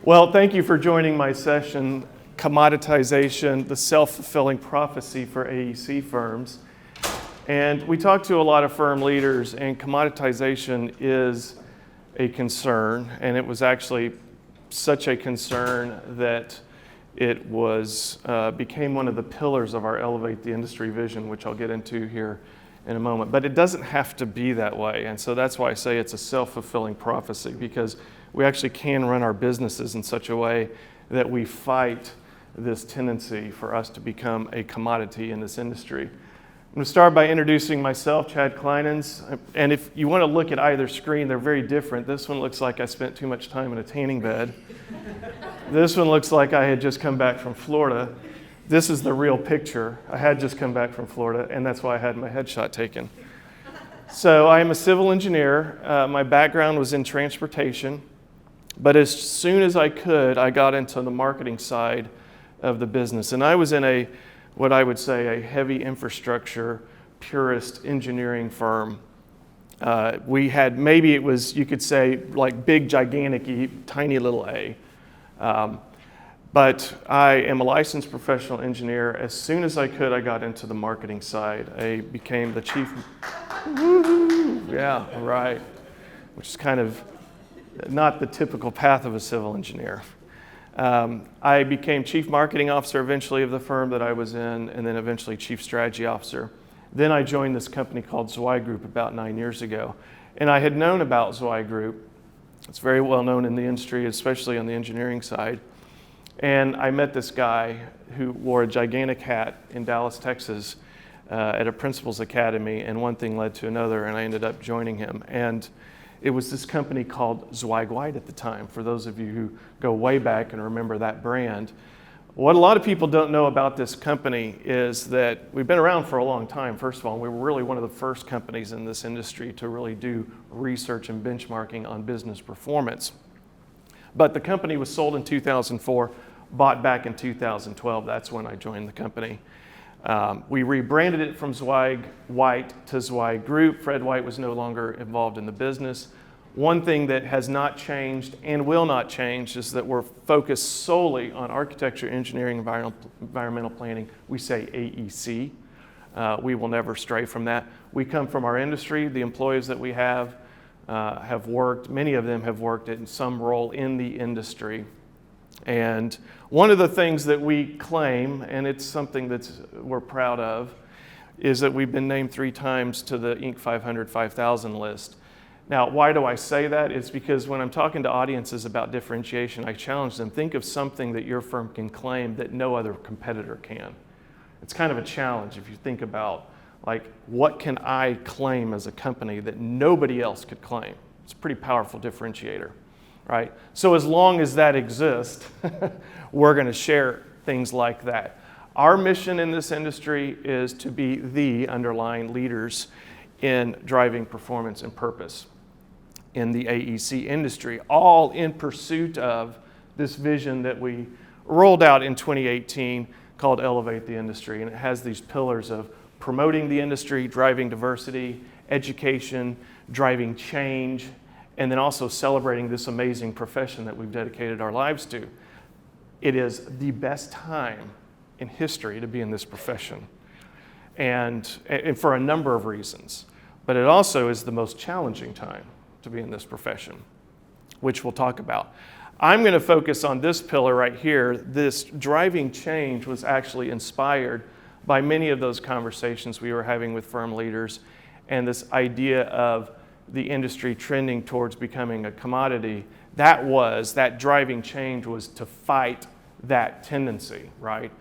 Well, thank you for joining my session, Commoditization, the Self-Fulfilling Prophecy for AEC Firms. And we talked to a lot of firm leaders, and commoditization is a concern, and it was actually such a concern that it became one of the pillars of our Elevate the Industry vision, which I'll get into here in a moment. But it doesn't have to be that way, and so that's why I say it's a self-fulfilling prophecy, because we actually can run our businesses in such a way that we fight this tendency for us to become a commodity in this industry. I'm going to start by introducing myself, Chad Kleinens, and if you want to look at either screen, they're very different. This one looks like I spent too much time in a tanning bed. This one looks like I had just come back from Florida. This is the real picture. I had just come back from Florida, and that's why I had my headshot taken. So I am a civil engineer. My background was in transportation, but as soon as I could, I got into the marketing side of the business. And I was in what I would say a heavy infrastructure, purist engineering firm. We had, maybe it was, you could say, like big, gigantic E, tiny little a. But I am a licensed professional engineer. As soon as I could, I got into the marketing side. I became the chief, yeah, right, which is kind of not the typical path of a civil engineer. I became chief marketing officer eventually of the firm that I was in, and then eventually chief strategy officer. Then I joined this company called Zwei Group about 9 years ago. And I had known about Zwei Group. It's very well known in the industry, especially on the engineering side. And I met this guy who wore a gigantic hat in Dallas, Texas, at a principal's academy, and one thing led to another, and I ended up joining him. And it was this company called Zweig White at the time, for those of you who go way back and remember that brand. What a lot of people don't know about this company is that we've been around for a long time. First of all, we were really one of the first companies in this industry to really do research and benchmarking on business performance. But the company was sold in 2004, bought back in 2012. That's when I joined the company. We rebranded it from Zweig White to Zwei Group. Fred White was no longer involved in the business. One thing that has not changed and will not change is that we're focused solely on architecture, engineering, environmental planning. We say AEC. We will never stray from that. We come from our industry. The employees that we have worked, many of them have worked in some role in the industry. And one of the things that we claim, and it's something that we're proud of, is that we've been named 3 times to the Inc. 500 5000 list. Now, why do I say that? It's because when I'm talking to audiences about differentiation, I challenge them, think of something that your firm can claim that no other competitor can. It's kind of a challenge if you think about, like, what can I claim as a company that nobody else could claim? It's a pretty powerful differentiator. Right? So as long as that exists, we're going to share things like that. Our mission in this industry is to be the underlying leaders in driving performance and purpose in the AEC industry, all in pursuit of this vision that we rolled out in 2018 called Elevate the Industry. And it has these pillars of promoting the industry, driving diversity, education, driving change, and then also celebrating this amazing profession that we've dedicated our lives to. It is the best time in history to be in this profession, and for a number of reasons. But it also is the most challenging time to be in this profession, which we'll talk about. I'm going to focus on this pillar right here. This driving change was actually inspired by many of those conversations we were having with firm leaders, and this idea of the industry trending towards becoming a commodity. That driving change was to fight that tendency, right?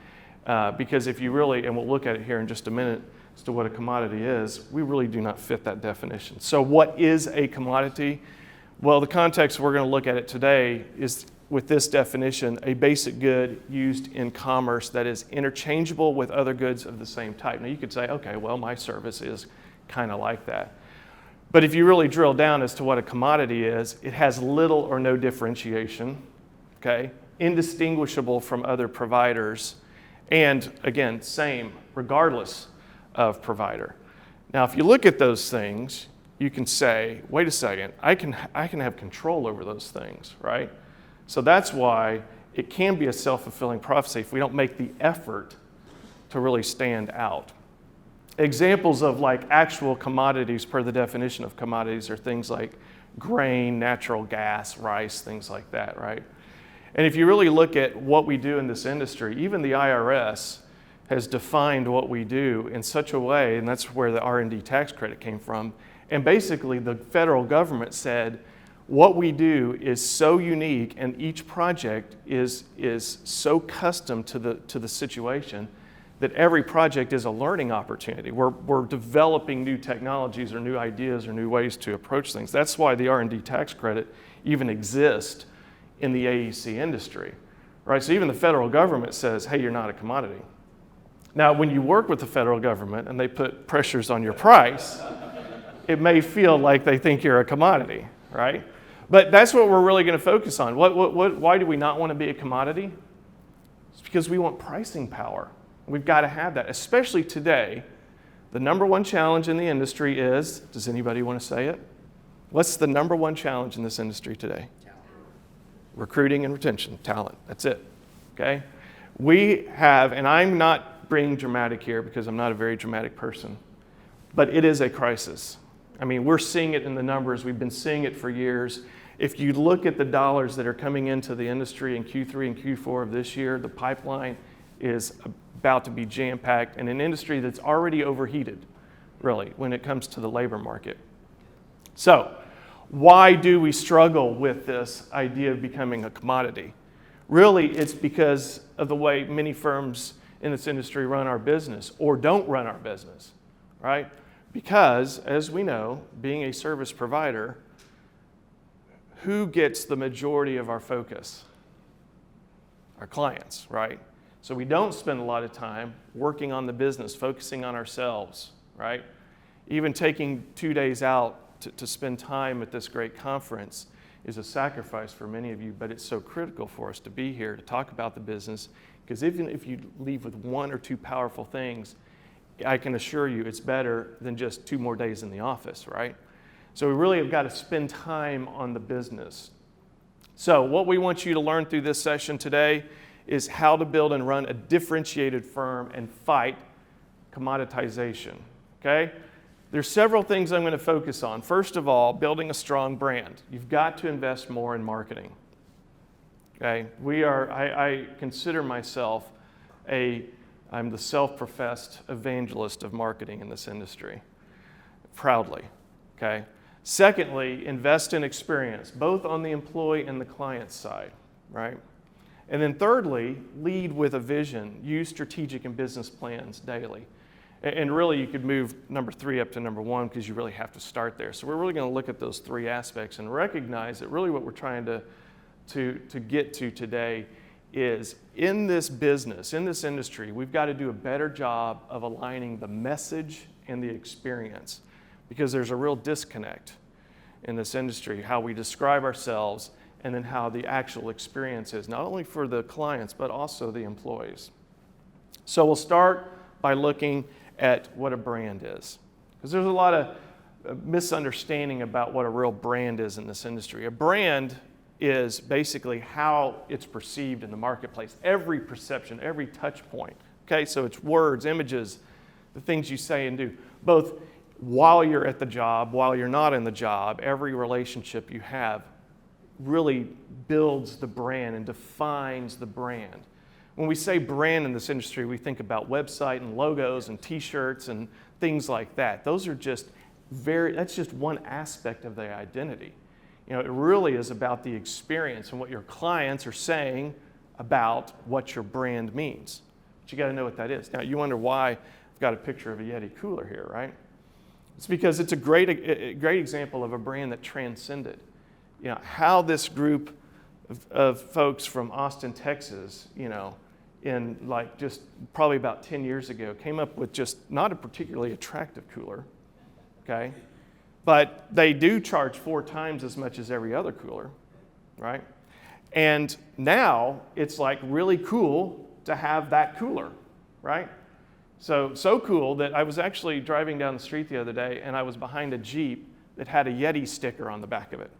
Because if you really, and we'll look at it here in just a minute as to what a commodity is, we really do not fit that definition. So what is a commodity? Well, the context we're going to look at it today is, with this definition, a basic good used in commerce that is interchangeable with other goods of the same type. Now you could say, okay, well, my service is kind of like that. But if you really drill down as to what a commodity is, it has little or no differentiation, okay? Indistinguishable from other providers, and again, same regardless of provider. Now, if you look at those things, you can say, wait a second, I can have control over those things, right? So that's why it can be a self-fulfilling prophecy if we don't make the effort to really stand out. Examples of like actual commodities per the definition of commodities are things like grain, natural gas, rice, things like that, right? And if you really look at what we do in this industry, even the IRS has defined what we do in such a way, and that's where the R&D tax credit came from. And basically the federal government said, what we do is so unique and each project is so custom to the situation that every project is a learning opportunity. We're developing new technologies or new ideas or new ways to approach things. That's why the R&D tax credit even exists in the AEC industry, right? So even the federal government says, hey, you're not a commodity. Now, when you work with the federal government and they put pressures on your price, it may feel like they think you're a commodity, right? But that's what we're really going to focus on. Why do we not want to be a commodity? It's because we want pricing power. We've got to have that, especially today. The number one challenge in the industry is, does anybody want to say it? What's the number one challenge in this industry today? Talent. Recruiting and retention, talent, that's it, okay? We have, and I'm not being dramatic here because I'm not a very dramatic person, but it is a crisis. I mean, we're seeing it in the numbers. We've been seeing it for years. If you look at the dollars that are coming into the industry in Q3 and Q4 of this year, the pipeline is about to be jam-packed in an industry that's already overheated, really, when it comes to the labor market. So, why do we struggle with this idea of becoming a commodity? Really, it's because of the way many firms in this industry run our business or don't run our business, right? Because, as we know, being a service provider, who gets the majority of our focus? Our clients, right? So we don't spend a lot of time working on the business, focusing on ourselves, right? Even taking 2 days out to spend time at this great conference is a sacrifice for many of you, but it's so critical for us to be here to talk about the business, because even if you leave with one or two powerful things, I can assure you it's better than just 2 more days in the office, right? So we really have got to spend time on the business. So what we want you to learn through this session today is how to build and run a differentiated firm and fight commoditization, okay? There's several things I'm going to focus on. First of all, building a strong brand. You've got to invest more in marketing, okay? I consider myself I'm the self-professed evangelist of marketing in this industry, proudly, okay? Secondly, invest in experience, both on the employee and the client side, right? And then thirdly, lead with a vision. Use strategic and business plans daily. And really, you could move number 3 up to number 1 because you really have to start there. So we're really going to look at those 3 aspects and recognize that really what we're trying to get to today is in this business, in this industry, we've got to do a better job of aligning the message and the experience, because there's a real disconnect in this industry, how we describe ourselves and then how the actual experience is, not only for the clients, but also the employees. So we'll start by looking at what a brand is, because there's a lot of misunderstanding about what a real brand is in this industry. A brand is basically how it's perceived in the marketplace, every perception, every touch point. Okay, so it's words, images, the things you say and do, both while you're at the job, while you're not in the job. Every relationship you have really builds the brand and defines the brand. When we say brand in this industry, we think about website and logos and t-shirts and things like that. Those are just that's just one aspect of the identity. You know, it really is about the experience and what your clients are saying about what your brand means. But you got to know what that is. Now, you wonder why I've got a picture of a Yeti cooler here, right? It's because it's a great example of a brand that transcended. You know, how this group of folks from Austin, Texas, you know, in like just probably about 10 years ago came up with just not a particularly attractive cooler, okay? But they do charge 4 times as much as every other cooler, right? And now it's like really cool to have that cooler, right? So cool that I was actually driving down the street the other day and I was behind a Jeep that had a Yeti sticker on the back of it,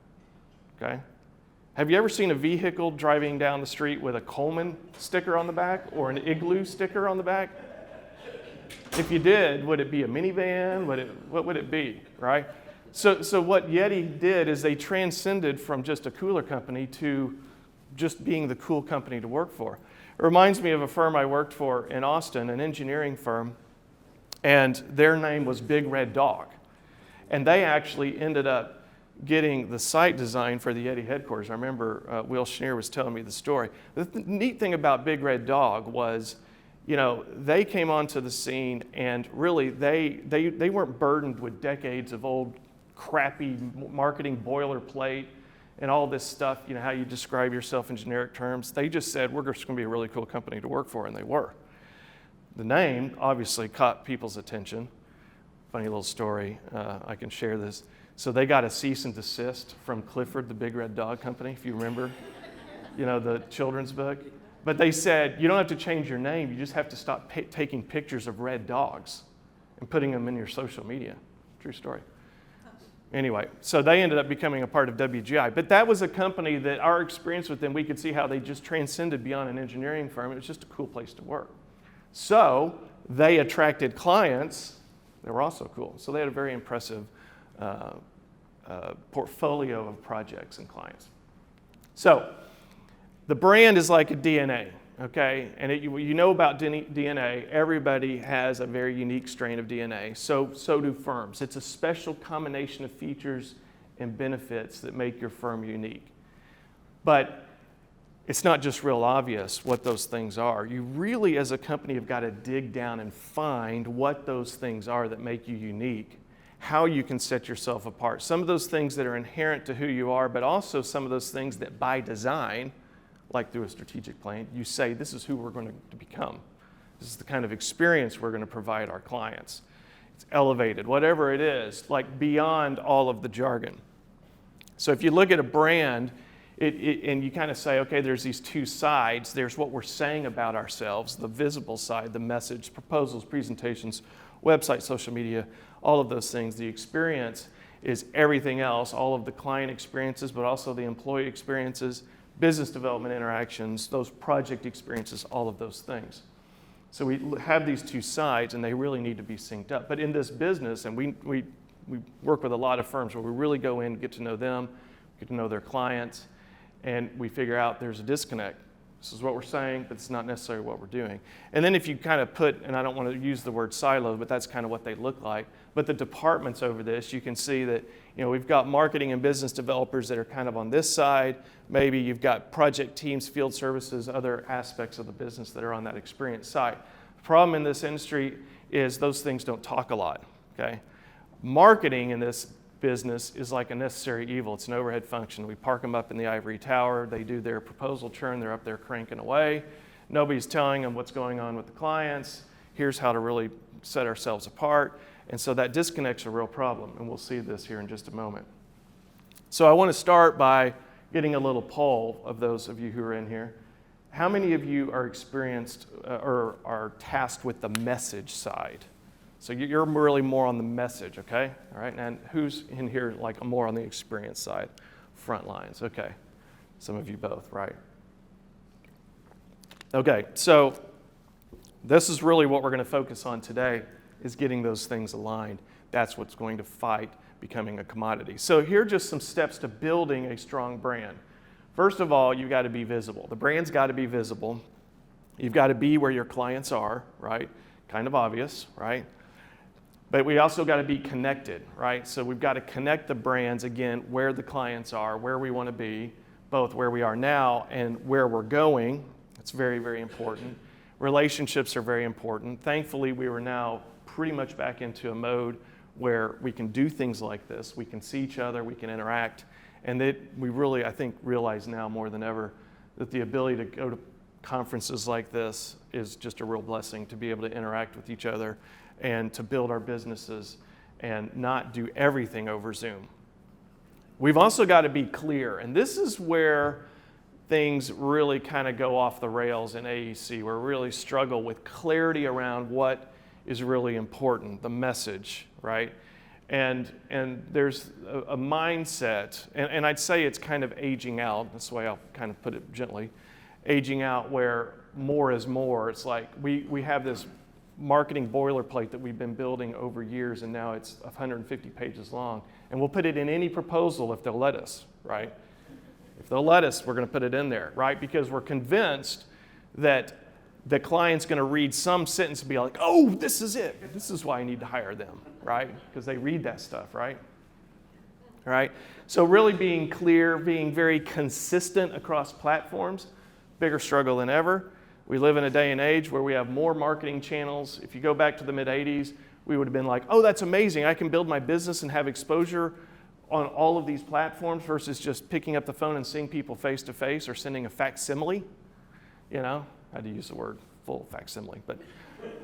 okay? Have you ever seen a vehicle driving down the street with a Coleman sticker on the back or an Igloo sticker on the back? If you did, would it be a minivan? What would it be, right? So what Yeti did is they transcended from just a cooler company to just being the cool company to work for. It reminds me of a firm I worked for in Austin, an engineering firm, and their name was Big Red Dog. And they actually ended up getting the site design for the Yeti headquarters. I remember Will Schneer was telling me the story. The neat thing about Big Red Dog was, they came onto the scene, and really they weren't burdened with decades of old crappy marketing boilerplate and all this stuff, how you describe yourself in generic terms. They just said, we're just going to be a really cool company to work for, and they were. The name obviously caught people's attention. Funny little story, I can share this. So they got a cease and desist from Clifford, the Big Red Dog Company, if you remember, the children's book. But they said, you don't have to change your name, you just have to stop taking pictures of red dogs and putting them in your social media. True story. Anyway, so they ended up becoming a part of WGI. But that was a company that our experience with them, we could see how they just transcended beyond an engineering firm. It was just a cool place to work. So they attracted clients that were also cool. So they had a very impressive portfolio of projects and clients. So the brand is like a DNA, okay? And you know about DNA, everybody has a very unique strain of DNA. So do firms. It's a special combination of features and benefits that make your firm unique. But it's not just real obvious what those things are. You really, as a company, have got to dig down and find what those things are that make you unique, how you can set yourself apart. Some of those things that are inherent to who you are, but also some of those things that by design, like through a strategic plan, you say, this is who we're going to become. This is the kind of experience we're going to provide our clients. It's elevated, whatever it is, like beyond all of the jargon. So if you look at a brand, and you kind of say, okay, there's these two sides. There's what we're saying about ourselves, the visible side, the message, proposals, presentations, website, social media, all of those things. The experience is everything else, all of the client experiences, but also the employee experiences, business development interactions, those project experiences, all of those things. So we have these two sides, and they really need to be synced up. But in this business, and we work with a lot of firms where we really go in, get to know them, get to know their clients, and we figure out there's a disconnect. This is what we're saying, but it's not necessarily what we're doing. And then if you kind of put, and I don't want to use the word silo, but that's kind of what they look like, but the departments over this, you can see that we've got marketing and business developers that are kind of on this side. Maybe you've got project teams, field services, other aspects of the business that are on that experience side. The problem in this industry is those things don't talk a lot, okay? Marketing in this business is like a necessary evil. It's an overhead function. We park them up in the ivory tower. They do their proposal churn. They're up there cranking away. Nobody's telling them what's going on with the clients. Here's how to really set ourselves apart. And so that disconnect's a real problem, and we'll see this here in just a moment. So I want to start by getting a little poll of those of you who are in here. How many of you are experienced or are tasked with the message side? So you're really more on the message, okay? All right, and who's in here like more on the experience side? Front lines, okay. Some of you both, right? Okay, so this is really what we're going to focus on today, is getting those things aligned. That's what's going to fight becoming a commodity. So here are just some steps to building a strong brand. First of all, you've got to be visible. The brand's got to be visible. You've got to be where your clients are, right? Kind of obvious, right? But we also got to be connected, right? So we've got to connect the brands, again, where the clients are, where we want to be, both where we are now and where we're going. It's very, very important. Relationships are very important. Thankfully, we are now pretty much back into a mode where we can do things like this. We can see each other, we can interact, and that we really, I think, realize now more than ever that the ability to go to conferences like this is just a real blessing, to be able to interact with each other and to build our businesses and not do everything over Zoom. We've also got to be clear, and this is where things really kind of go off the rails in AEC. We really struggle with clarity around what is really important, the message, right? And there's a mindset, and I'd say it's kind of aging out. That's the way I'll kind of put it gently. Aging out where more is more. It's like we have this marketing boilerplate that we've been building over years, and now it's 150 pages long. And we'll put it in any proposal if they'll let us, right? If they'll let us, we're going to put it in there, right? Because we're convinced that the client's going to read some sentence and be like, oh, this is it. This is why I need to hire them, right? Because they read that stuff, right? Right? So really being clear, being very consistent across platforms, bigger struggle than ever. We live in a day and age where we have more marketing channels. If you go back to the mid-'80s, we would have been like, oh, that's amazing. I can build my business and have exposure on all of these platforms versus just picking up the phone and seeing people face to face or sending a facsimile. You know, I had to use the word full facsimile, but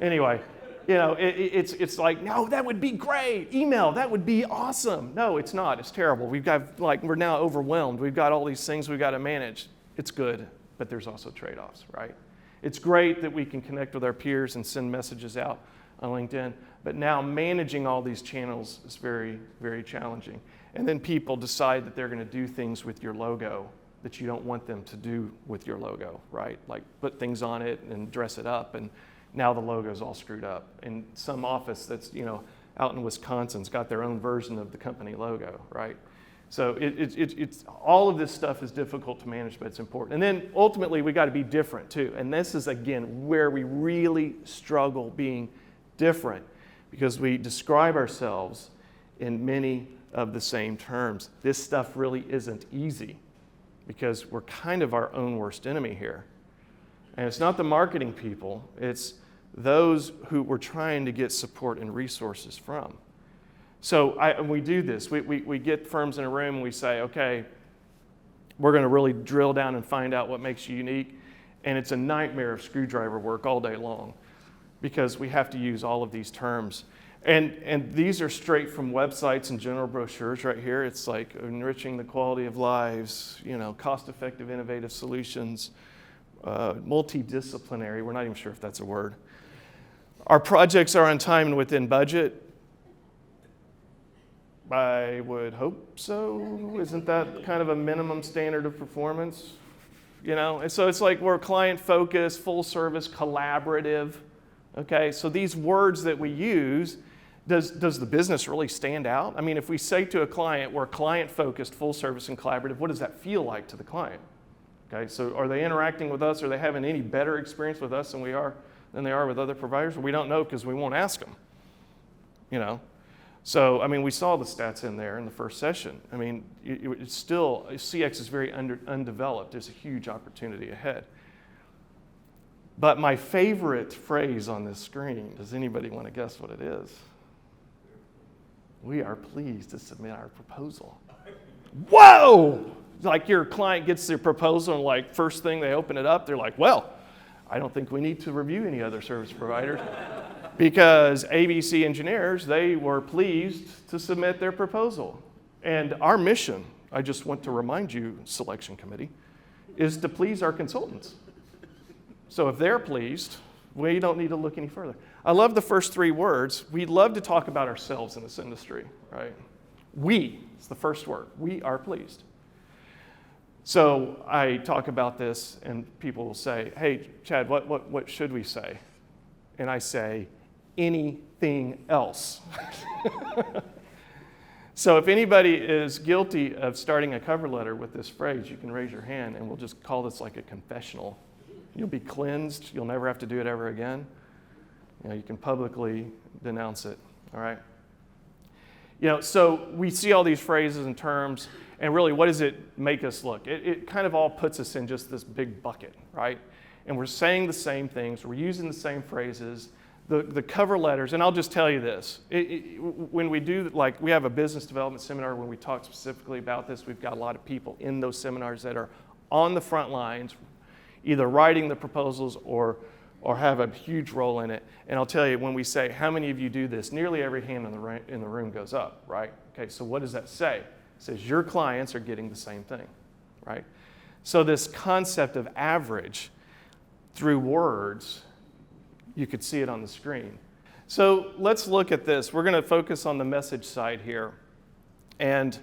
anyway, you know, it's like, no, that would be great. Email, that would be awesome. No, it's not. It's terrible. We're now overwhelmed. We've got all these things we've got to manage. It's good, but there's also trade-offs, right? It's great that we can connect with our peers and send messages out on LinkedIn, but now managing all these channels is very, very challenging. And then people decide that they're going to do things with your logo that you don't want them to do with your logo, right? Like put things on it and dress it up, and now the logo's all screwed up. And some office that's, you know, out in Wisconsin's got their own version of the company logo, right? So it's all of this stuff is difficult to manage, but it's important. And then ultimately we got to be different too. And this is again where we really struggle being different, because we describe ourselves in many of the same terms. This stuff really isn't easy because we're kind of our own worst enemy here. And it's not the marketing people, it's those who we're trying to get support and resources from. So we do this. We get firms in a room and we say, okay, we're going to really drill down and find out what makes you unique. And it's a nightmare of screwdriver work all day long because we have to use all of these terms. And these are straight from websites and general brochures right here. It's like enriching the quality of lives, you know, cost-effective, innovative solutions, multidisciplinary. We're not even sure if that's a word. Our projects are on time and within budget. I would hope so. Isn't that kind of a minimum standard of performance? You know, and so it's like we're client-focused, full-service, collaborative. Okay, so these words that we use, does the business really stand out? I mean, if we say to a client, we're client-focused, full-service, and collaborative, what does that feel like to the client? Okay, so are they interacting with us? Are they having any better experience with us than they are with other providers? We don't know because we won't ask them. You know. So, I mean, we saw the stats in there in the first session. I mean, it's still, CX is very undeveloped. There's a huge opportunity ahead. But my favorite phrase on this screen, does anybody want to guess what it is? We are pleased to submit our proposal. Whoa! Like your client gets their proposal and like first thing they open it up, they're like, well, I don't think we need to review any other service providers. Because ABC engineers, they were pleased to submit their proposal. And our mission, I just want to remind you, selection committee, is to please our consultants. So if they're pleased, we don't need to look any further. I love the first three words. We love to talk about ourselves in this industry, right? We, it's the first word. We are pleased. So I talk about this and people will say, hey, Chad, what should we say? And I say, anything else. So if anybody is guilty of starting a cover letter with this phrase, you can raise your hand and we'll just call this like a confessional. You'll be cleansed. You'll never have to do it ever again. You know, you can publicly denounce it, all right? You know, so we see all these phrases and terms, and really what does it make us look? It kind of all puts us in just this big bucket, right? And we're saying the same things. We're using the same phrases. The cover letters, and I'll just tell you this. When we do, like, we have a business development seminar when we talk specifically about this. We've got a lot of people in those seminars that are on the front lines, either writing the proposals or have a huge role in it. And I'll tell you, when we say, how many of you do this, nearly every hand in the room goes up, right? Okay, so what does that say? It says your clients are getting the same thing, right? So this concept of average through words, you could see it on the screen. So let's look at this. We're going to focus on the message side here. And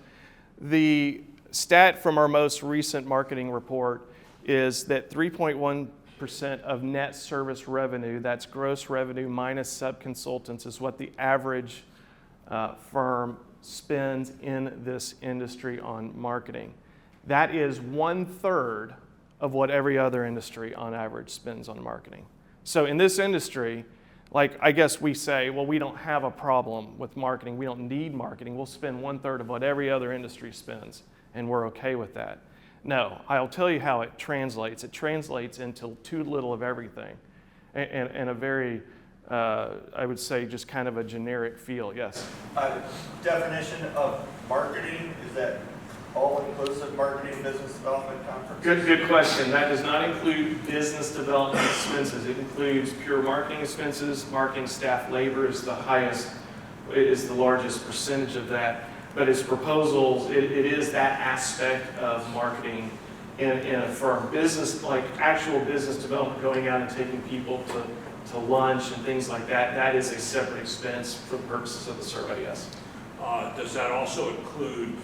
the stat from our most recent marketing report is that 3.1% of net service revenue, that's gross revenue minus subconsultants, is what the average firm spends in this industry on marketing. That is 1/3 of what every other industry on average spends on marketing. So in this industry, like I guess we say, well, we don't have a problem with marketing. We don't need marketing. We'll spend 1/3 of what every other industry spends, and we're okay with that. No, I'll tell you how it translates. It translates into too little of everything, and a very, I would say, just kind of a generic feel. Yes? Definition of marketing, is that all-inclusive marketing, business development conference? Good question. That does not include business development expenses. It includes pure marketing expenses. Marketing staff labor is the largest percentage of that. But its proposals, it is that aspect of marketing in a firm. Business, like actual business development, going out and taking people to lunch and things like that, that is a separate expense for the purposes of the survey, yes. Does that also include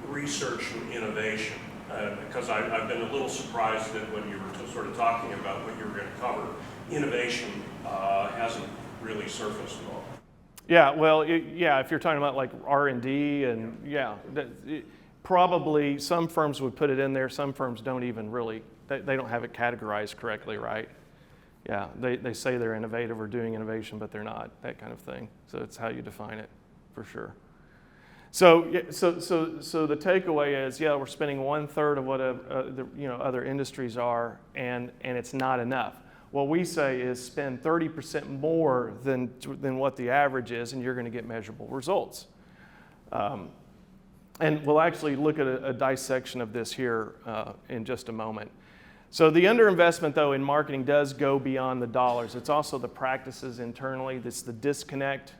research and innovation? Because I've been a little surprised that when you were sort of talking about what you were going to cover, innovation hasn't really surfaced at all. Yeah, well, if you're talking about like R&D and probably some firms would put it in there. Some firms don't even really, they don't have it categorized correctly, right? Yeah, they say they're innovative or doing innovation, but they're not, that kind of thing. So it's how you define it, for sure. So the takeaway is, we're spending 1/3 of what other industries are, and it's not enough. What we say is spend 30% more than what the average is, and you're going to get measurable results. And we'll actually look at a dissection of this here in just a moment. So the underinvestment, though, in marketing does go beyond the dollars. It's also the practices internally. It's the disconnect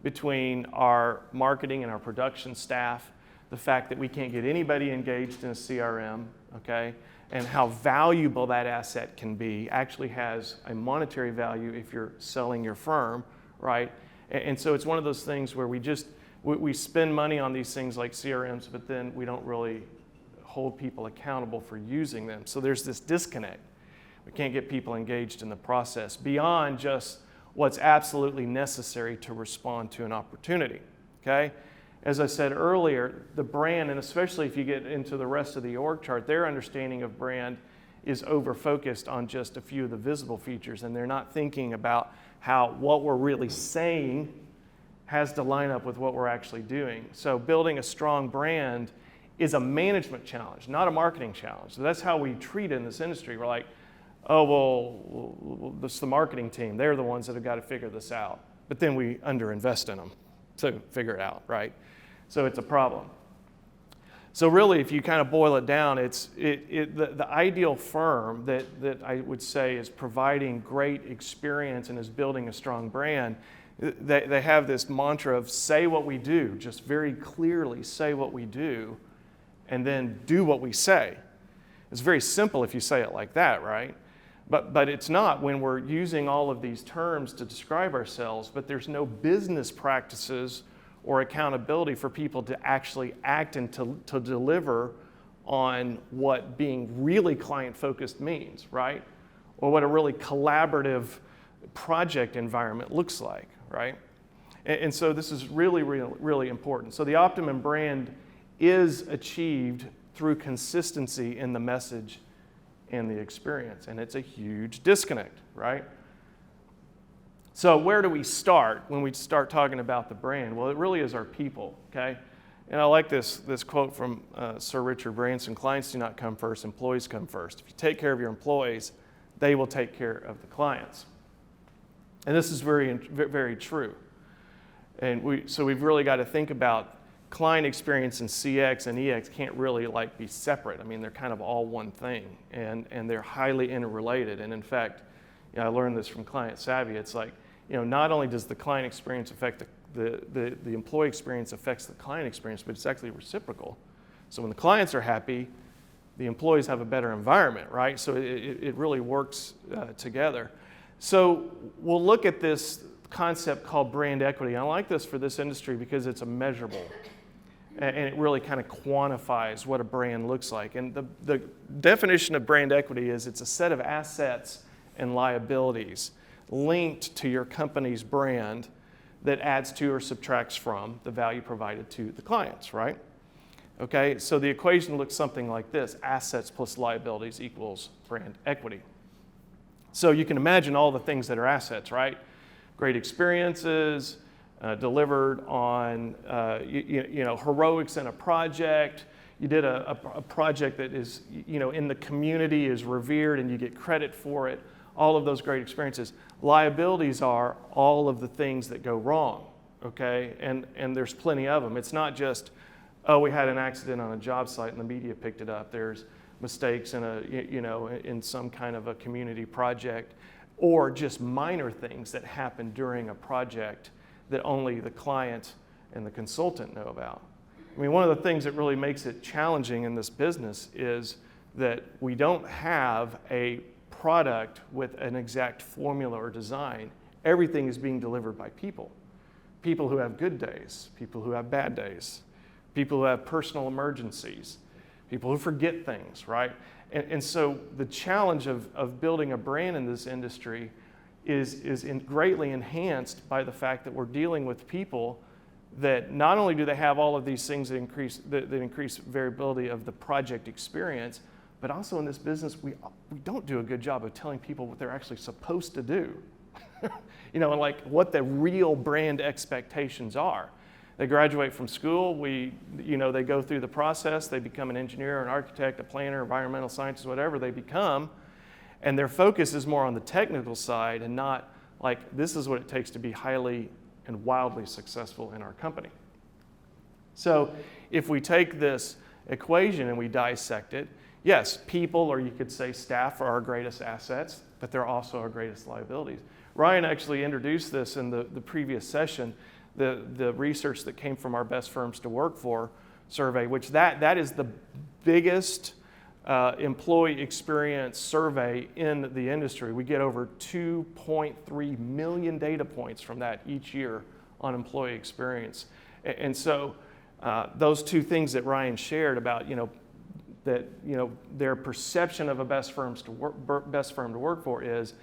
between our marketing and our production staff, the fact that we can't get anybody engaged in a CRM, okay, and how valuable that asset can be actually has a monetary value if you're selling your firm, right? And so it's one of those things where we spend money on these things like CRMs, but then we don't really hold people accountable for using them. So there's this disconnect. We can't get people engaged in the process beyond just what's absolutely necessary to respond to an opportunity, okay? As I said earlier, the brand, and especially if you get into the rest of the org chart, their understanding of brand is over-focused on just a few of the visible features, and they're not thinking about how what we're really saying has to line up with what we're actually doing. So building a strong brand is a management challenge, not a marketing challenge. So that's how we treat it in this industry. We're like, oh, well, this is the marketing team. They're the ones that have got to figure this out. But then we underinvest in them to figure it out, right? So it's a problem. So really, if you kind of boil it down, the ideal firm that I would say is providing great experience and is building a strong brand, they have this mantra of say what we do, just very clearly say what we do, and then do what we say. It's very simple if you say it like that, right? But it's not when we're using all of these terms to describe ourselves, but there's no business practices or accountability for people to actually act and to deliver on what being really client-focused means, right? Or what a really collaborative project environment looks like, right? And so this is really, really, really important. So the optimum brand is achieved through consistency in the message and the experience, and it's a huge disconnect, right? So where do we start when we start talking about the brand? Well, it really is our people, okay? And I like this quote from Sir Richard Branson: clients do not come first, employees come first. If you take care of your employees, they will take care of the clients. And this is very, very true. And so we've really got to think about client experience and CX and EX can't really be separate. I mean, they're kind of all one thing, and they're highly interrelated. And in fact, I learned this from Client Savvy. It's like, not only does the client experience affect the employee experience affects the client experience, but it's actually reciprocal. So when the clients are happy, the employees have a better environment, right? So it really works together. So we'll look at this concept called brand equity. I like this for this industry because it's a measurable, and it really kind of quantifies what a brand looks like. And the definition of brand equity is it's a set of assets and liabilities linked to your company's brand that adds to or subtracts from the value provided to the clients, right? Okay, so the equation looks something like this: assets plus liabilities equals brand equity. So you can imagine all the things that are assets, right? Great experiences, delivered on heroics in a project. You did a project that is in the community, is revered, and you get credit for it. All of those great experiences. Liabilities are all of the things that go wrong, okay? And there's plenty of them. It's not just, oh, we had an accident on a job site and the media picked it up. There's mistakes in in some kind of a community project, or just minor things that happen during a project that only the client and the consultant know about. I mean, one of the things that really makes it challenging in this business is that we don't have a product with an exact formula or design. Everything is being delivered by people. People who have good days, people who have bad days, people who have personal emergencies, people who forget things, right? And so the challenge of building a brand in this industry is greatly enhanced by the fact that we're dealing with people that not only do they have all of these things that increase variability of the project experience, but also in this business, we don't do a good job of telling people what they're actually supposed to do. And like what the real brand expectations are. They graduate from school, they go through the process, they become an engineer, an architect, a planner, environmental scientist, whatever they become, and their focus is more on the technical side and not like, this is what it takes to be highly and wildly successful in our company. So if we take this equation and we dissect it, yes, people, or you could say staff, are our greatest assets, but they're also our greatest liabilities. Ryan actually introduced this in the previous session, the research that came from our Best Firms to Work For survey, which that is the biggest employee experience survey in the industry. We get over 2.3 million data points from that each year on employee experience. And so those two things that Ryan shared about, their perception of a best firm to work for is,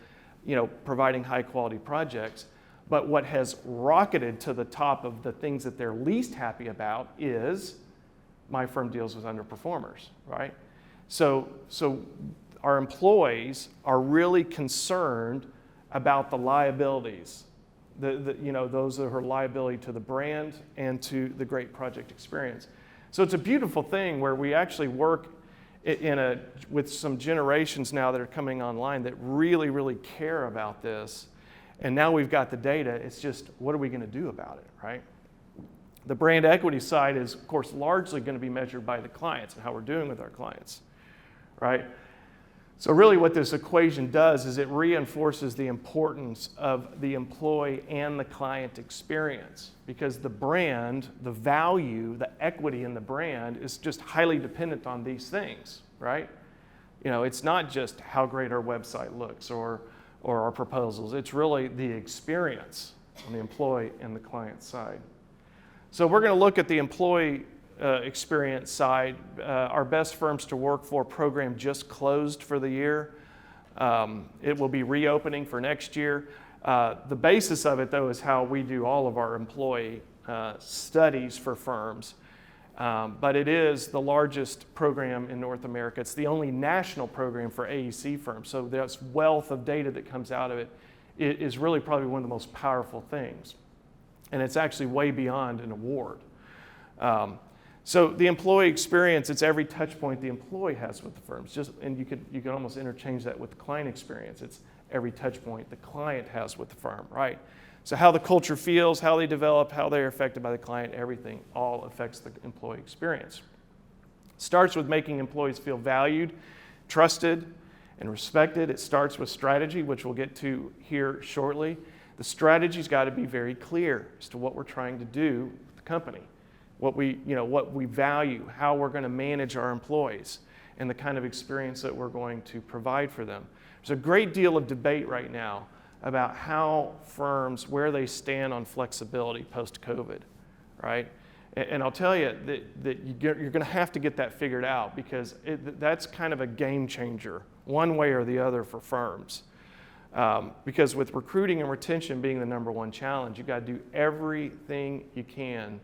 providing high quality projects. But what has rocketed to the top of the things that they're least happy about is my firm deals with underperformers, right? So our employees are really concerned about the liabilities, those are liability to the brand and to the great project experience. So it's a beautiful thing where we actually work with some generations now that are coming online that really, really care about this. And now we've got the data, it's just, what are we going to do about it, right? The brand equity side is, of course, largely going to be measured by the clients and how we're doing with our clients, right? So really what this equation does is it reinforces the importance of the employee and the client experience, because the brand, the value, the equity in the brand is just highly dependent on these things, right? It's not just how great our website looks or our proposals. It's really the experience on the employee and the client side. So we're going to look at the employee experience side. Our Best Firms to Work For program just closed for the year. It will be reopening for next year. The basis of it, though, is how we do all of our employee studies for firms. But it is the largest program in North America. It's the only national program for AEC firms. So this wealth of data that comes out of it is really probably one of the most powerful things. And it's actually way beyond an award. So the employee experience, it's every touch point the employee has with the firms. And you could almost interchange that with the client experience. It's every touch point the client has with the firm, right? So how the culture feels, how they develop, how they're affected by the client, everything all affects the employee experience. It starts with making employees feel valued, trusted, and respected. It starts with strategy, which we'll get to here shortly. The strategy's got to be very clear as to what we're trying to do with the company, what we value, how we're going to manage our employees, and the kind of experience that we're going to provide for them. There's a great deal of debate right now about how firms, where they stand on flexibility post-COVID, right? And I'll tell you that you're going to have to get that figured out, because that's kind of a game changer, one way or the other, for firms. Because with recruiting and retention being the number one challenge, you've got to do everything you can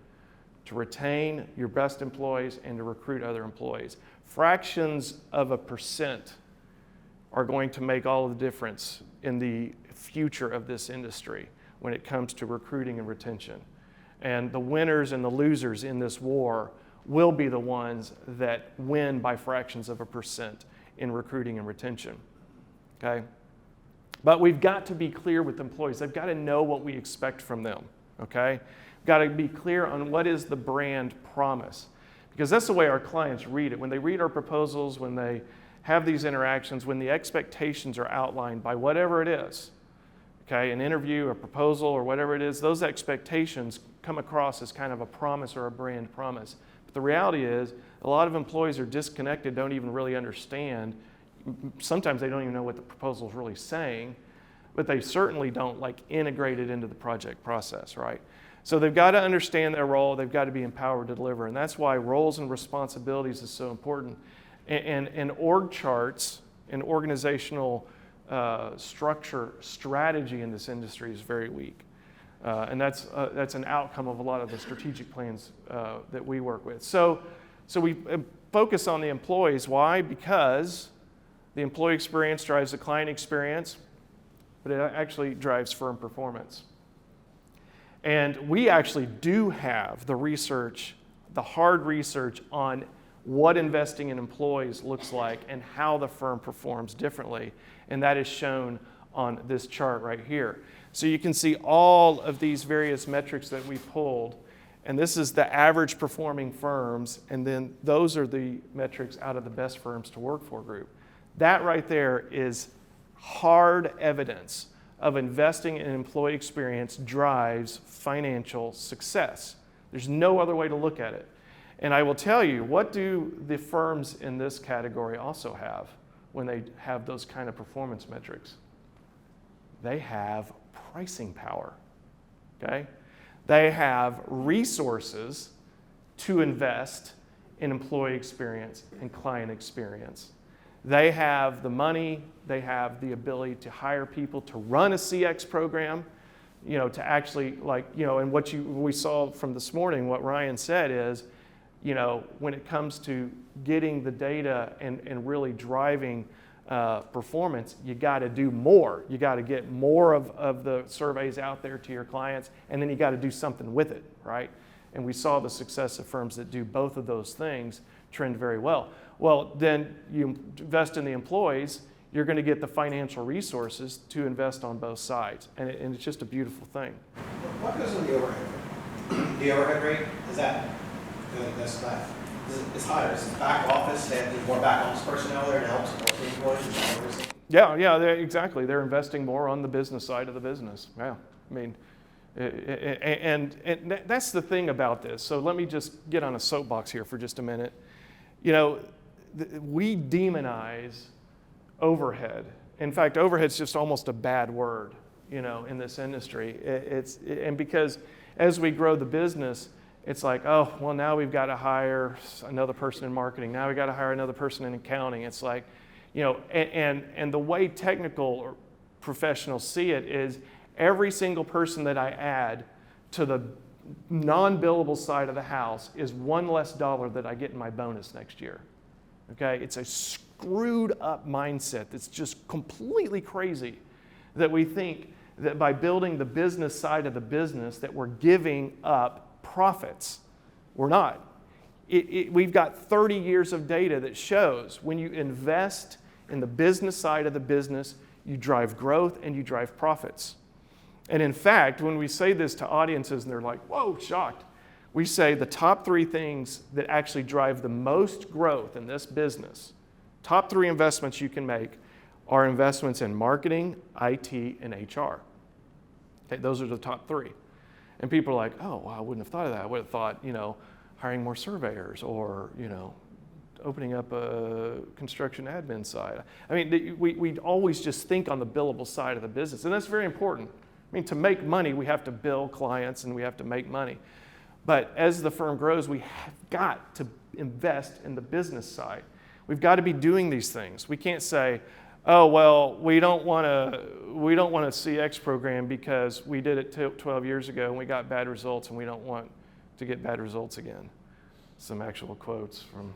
to retain your best employees and to recruit other employees. Fractions of a percent are going to make all of the difference in the future of this industry when it comes to recruiting and retention. And the winners and the losers in this war will be the ones that win by fractions of a percent in recruiting and retention, okay? But we've got to be clear with employees. They've got to know what we expect from them, okay? We've got to be clear on what is the brand promise, because that's the way our clients read it. When they read our proposals, when they have these interactions, when the expectations are outlined by whatever it is, okay, an interview, a proposal, or whatever it is, those expectations come across as kind of a promise or a brand promise. But the reality is, a lot of employees are disconnected, don't even really understand. Sometimes they don't even know what the proposal is really saying, but they certainly don't integrate it into the project process, right? So they've got to understand their role, they've got to be empowered to deliver, and that's why roles and responsibilities is so important. And org charts and organizational structure strategy in this industry is very weak. And that's an outcome of a lot of the strategic plans that we work with. So we focus on the employees. Why? Because the employee experience drives the client experience, but it actually drives firm performance. And we actually do have the research, the hard research on what investing in employees looks like and how the firm performs differently. And that is shown on this chart right here. So you can see all of these various metrics that we pulled, and this is the average performing firms, and then those are the metrics out of the best firms to work for group. That right there is hard evidence of investing in employee experience drives financial success. There's no other way to look at it. And I will tell you, what do the firms in this category also have when they have those kind of performance metrics? They have pricing power, okay? They have resources to invest in employee experience and client experience. They have the money, they have the ability to hire people to run a CX program, to actually and what we saw from this morning, what Ryan said is, when it comes to getting the data and really driving performance, you got to do more. You got to get more of the surveys out there to your clients, and then you got to do something with it, right? And we saw the success of firms that do both of those things trend very well. Well, then you invest in the employees, you're going to get the financial resources to invest on both sides, and it's just a beautiful thing. What goes on the overhead rate? The overhead rate, is that it's higher? Is it back office? They have more back office personnel there to help support the employees? Is that what we're seeing? Yeah, exactly. They're investing more on the business side of the business. Yeah, I mean, and that's the thing about this. So let me just get on a soapbox here for just a minute. We demonize overhead. In fact, overhead's just almost a bad word, in this industry. And because as we grow the business, it's like, oh, well, now we've got to hire another person in marketing. Now we've got to hire another person in accounting. It's like, and the way technical professionals see it is every single person that I add to the non-billable side of the house is one less dollar that I get in my bonus next year. Okay? It's a screwed up mindset that's just completely crazy that we think that by building the business side of the business that we're giving up profits. We're not. We've got 30 years of data that shows when you invest in the business side of the business, you drive growth and you drive profits. And in fact, when we say this to audiences and they're like, whoa, shocked, we say the top 3 things that actually drive the most growth in this business, top 3 investments you can make are investments in marketing, IT, and HR. Okay, those are the top 3. And people are like, oh, well, I wouldn't have thought of that. I would have thought, hiring more surveyors or, opening up a construction admin side. I mean, we always just think on the billable side of the business, and that's very important. I mean, to make money, we have to bill clients and we have to make money. But as the firm grows, we have got to invest in the business side. We've got to be doing these things. We can't say, oh, well, we don't want a CX program because we did it 12 years ago and we got bad results and we don't want to get bad results again. Some actual quotes from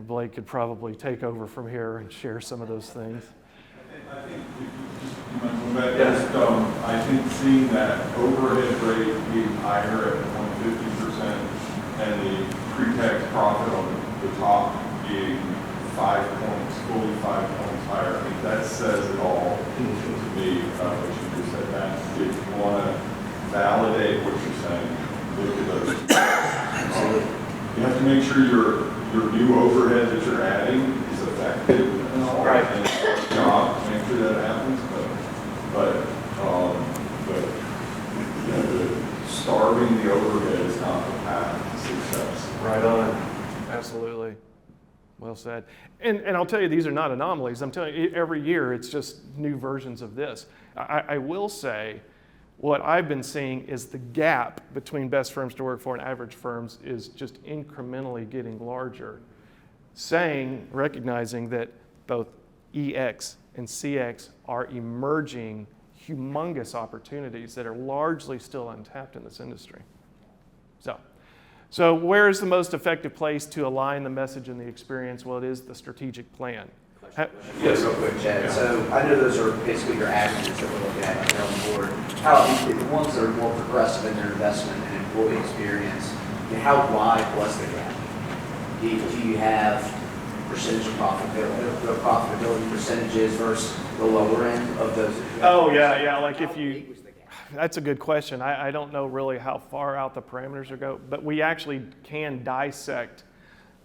Blake could probably take over from here and share some of those things. I think I think seeing that overhead rate being higher at 150% and the pre-tax profit on the top being 5 points, fully 5 points higher, I think that says it all to me, what you just said, that if you want to validate what you're saying, look at those. You have to make sure your new overhead that you're adding is effective and all, right. And it's our job to make sure that happens, but you know, starving the overhead is not the path to success. Right on. Absolutely. Well said. And I'll tell you, these are not anomalies. I'm telling you, every year it's just new versions of this. I will say, what I've been seeing is the gap between best firms to work for and average firms is just incrementally getting larger. Recognizing that both EX and CX are emerging humongous opportunities that are largely still untapped in this industry. So where is the most effective place to align the message and the experience? Well, it is the strategic plan. Yes, real quick, Chad. Yeah. So I know those are basically your averages that we're looking at on the board. How the ones that are more progressive in their investment and employee experience, how wide was the gap? Do you have percentage of profitability percentages versus the lower end of those? Oh yeah. Like if you. That's a good question. I don't know really how far out the parameters are go, but we actually can dissect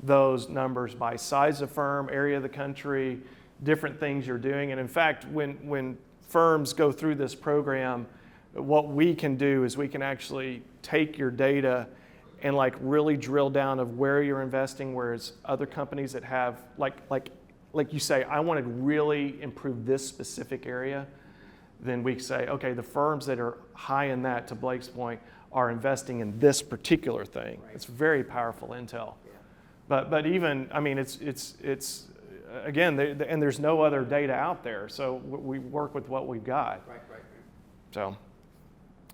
those numbers by size of firm, area of the country, different things you're doing. And in fact, when firms go through this program, what we can do is we can actually take your data and like really drill down of where you're investing, whereas other companies that have, like you say, I want to really improve this specific area, then we say, okay, the firms that are high in that, to Blake's point, are investing in this particular thing. Right. It's very powerful intel. Yeah. But even, I mean, it's again, and there's no other data out there, so we work with what we've got. Right.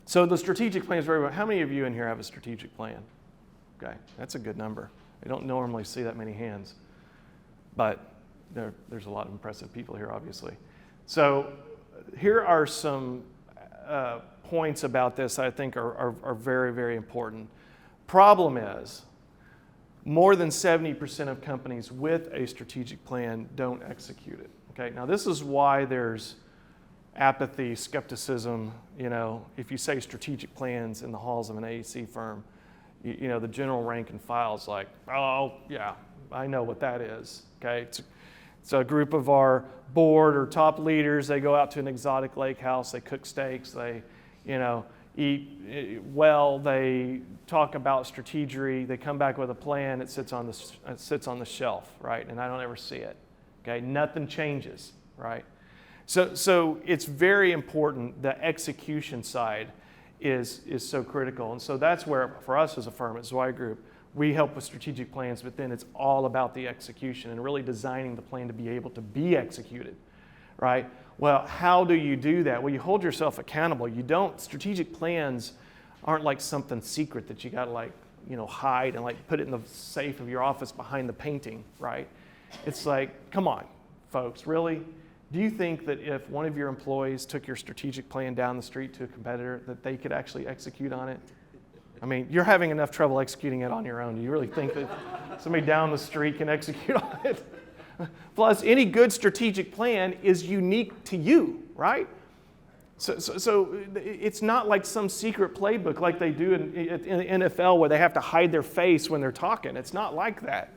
So the strategic plan is very well. How many of you in here have a strategic plan? Okay, that's a good number. I don't normally see that many hands, but there's a lot of impressive people here, obviously. So here are some points about this I think are very, very important. Problem is, more than 70% of companies with a strategic plan don't execute it. Okay, now this is why there's apathy, skepticism. You know, if you say strategic plans in the halls of an AEC firm, you know, the general rank and file is like, oh yeah, I know what that is. Okay, it's a group of our board or top leaders. They go out to an exotic lake house. They cook steaks. They, you know, eat well. They talk about strategy. They come back with a plan. It sits on the shelf, right? And I don't ever see it. Okay, nothing changes, right? So it's very important. The execution side is so critical, and so that's where for us as a firm at Zwei Group, we help with strategic plans, but then it's all about the execution and really designing the plan to be able to be executed, right? Well, how do you do that? Well, you hold yourself accountable. You don't, strategic plans aren't like something secret that you got to like, you know, hide and like put it in the safe of your office behind the painting, right? It's like, come on, folks, really? Do you think that if one of your employees took your strategic plan down the street to a competitor, that they could actually execute on it? I mean, you're having enough trouble executing it on your own. Do you really think that somebody down the street can execute on it? Plus, any good strategic plan is unique to you, right? So it's not like some secret playbook like they do in the NFL where they have to hide their face when they're talking. It's not like that,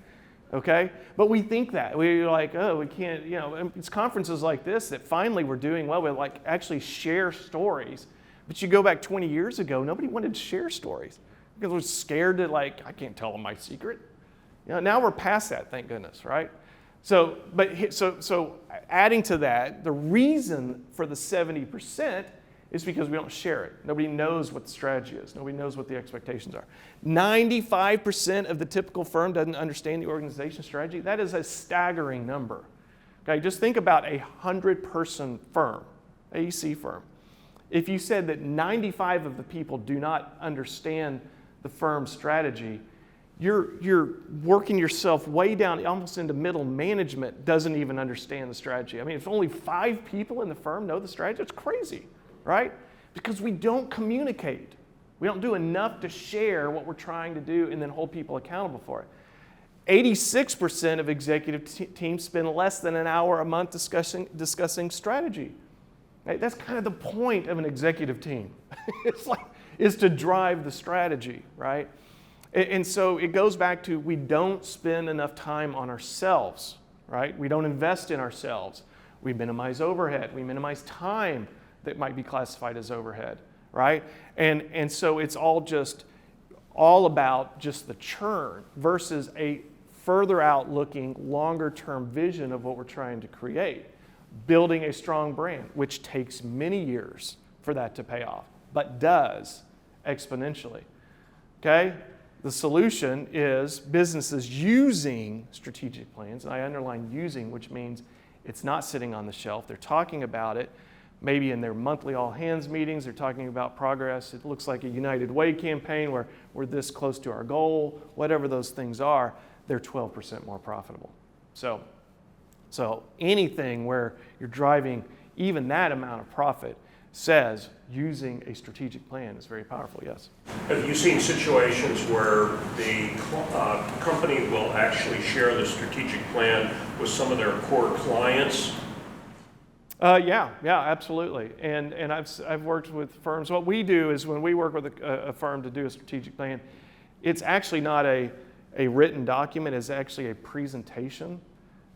okay? But we think that. We're like, oh, we can't, you know, it's conferences like this that finally we're doing well. We like actually share stories. But you go back 20 years ago, nobody wanted to share stories because they were scared that, like, I can't tell them my secret. Now we're past that, thank goodness, right? So adding to that, the reason for the 70% is because we don't share it. Nobody knows what the strategy is. Nobody knows what the expectations are. 95% of the typical firm doesn't understand the organization strategy. That is a staggering number. Okay, just think about a 100-person firm, AEC firm. If you said that 95 of the people do not understand the firm's strategy, you're working yourself way down, almost into middle management doesn't even understand the strategy. I mean, if only 5 people in the firm know the strategy, it's crazy, right? Because we don't communicate. We don't do enough to share what we're trying to do and then hold people accountable for it. 86% of executive teams spend less than an hour a month discussing strategy. Right? That's kind of the point of an executive team. is to drive the strategy, right? And so it goes back to we don't spend enough time on ourselves, right? We don't invest in ourselves. We minimize overhead. We minimize time that might be classified as overhead, right? And so it's all about just the churn versus a further out looking, longer term vision of what we're trying to create. Building a strong brand, which takes many years for that to pay off, but does exponentially. Okay? The solution is businesses using strategic plans, and I underline using, which means it's not sitting on the shelf. They're talking about it, maybe in their monthly all hands meetings, they're talking about progress. It looks like a United Way campaign where we're this close to our goal, whatever those things are, they're 12% more profitable. So anything where you're driving even that amount of profit says using a strategic plan is very powerful, yes. Have you seen situations where the company will actually share the strategic plan with some of their core clients? Yeah, absolutely. And I've worked with firms. What we do is when we work with a firm to do a strategic plan, it's actually not a written document, it's actually a presentation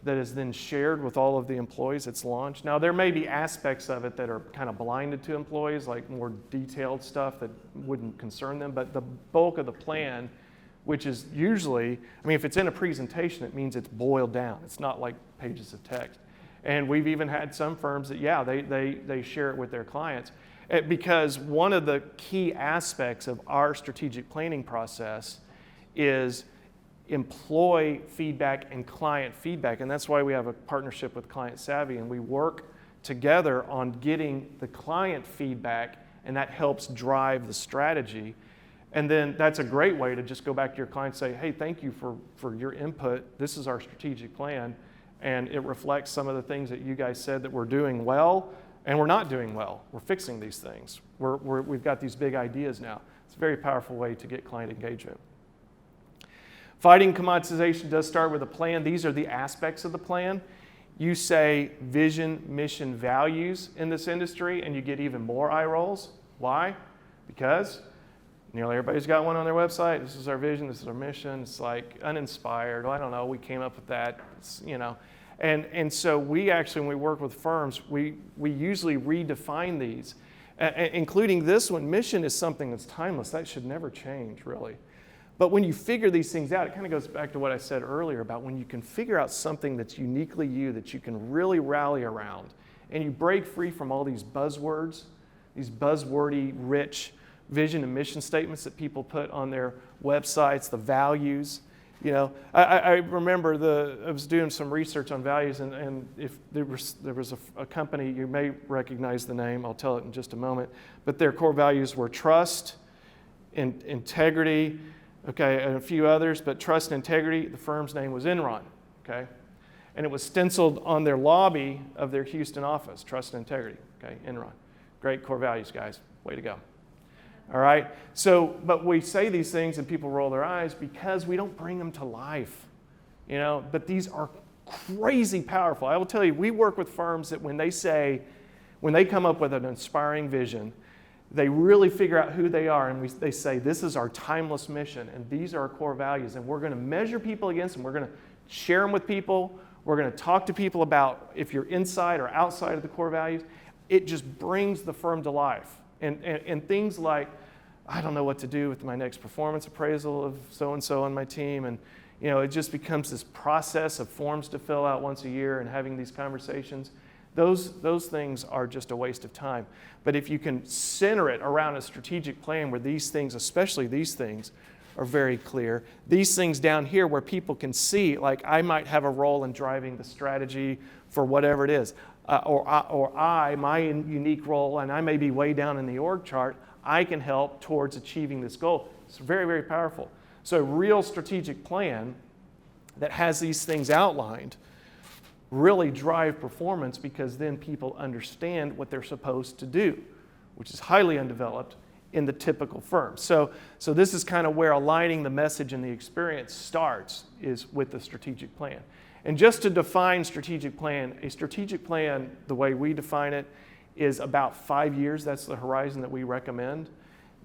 that is then shared with all of the employees. It's launched. Now, there may be aspects of it that are kind of blinded to employees, like more detailed stuff that wouldn't concern them, but the bulk of the plan, which is usually, I mean, if it's in a presentation, it means it's boiled down. It's not like pages of text. And we've even had some firms that, they share it with their clients. Because one of the key aspects of our strategic planning process is employee feedback and client feedback. And that's why we have a partnership with Client Savvy, and we work together on getting the client feedback, and that helps drive the strategy. And then that's a great way to just go back to your client and say, hey, thank you for your input. This is our strategic plan, and it reflects some of the things that you guys said that we're doing well and we're not doing well. We're fixing these things. We've got these big ideas now. It's a very powerful way to get client engagement. Fighting commoditization does start with a plan. These are the aspects of the plan. You say vision, mission, values in this industry, and you get even more eye rolls. Why? Because nearly everybody's got one on their website. This is our vision, this is our mission. It's like uninspired. I don't know, we came up with that, And so we actually, when we work with firms, we usually redefine these, including this one. Mission is something that's timeless. That should never change, really. But when you figure these things out, it kind of goes back to what I said earlier about when you can figure out something that's uniquely you, that you can really rally around, and you break free from all these buzzwords, these buzzwordy, rich vision and mission statements that people put on their websites, the values. I remember I was doing some research on values, and if there was a company, you may recognize the name, I'll tell it in just a moment, but their core values were trust, integrity, okay, and a few others, but trust and integrity. The firm's name was Enron, okay? And it was stenciled on their lobby of their Houston office, trust and integrity, okay, Enron. Great core values, guys, way to go. All right, so, but we say these things and people roll their eyes because we don't bring them to life, but these are crazy powerful. I will tell you, we work with firms that when they come up with an inspiring vision, they really figure out who they are, and they say, this is our timeless mission, and these are our core values, and we're going to measure people against them. We're going to share them with people. We're going to talk to people about if you're inside or outside of the core values. It just brings the firm to life. And things like, I don't know what to do with my next performance appraisal of so-and-so on my team, and it just becomes this process of forms to fill out once a year and having these conversations. Those things are just a waste of time. But if you can center it around a strategic plan where these things, especially these things, are very clear. These things down here where people can see, like I might have a role in driving the strategy for whatever it is. My unique role, and I may be way down in the org chart, I can help towards achieving this goal. It's very, very powerful. So a real strategic plan that has these things outlined really drive performance because then people understand what they're supposed to do, which is highly undeveloped in the typical firm. So this is kind of where aligning the message and the experience starts, is with the strategic plan. And just to define strategic plan, a strategic plan, the way we define it, is about 5 years. That's the horizon that we recommend.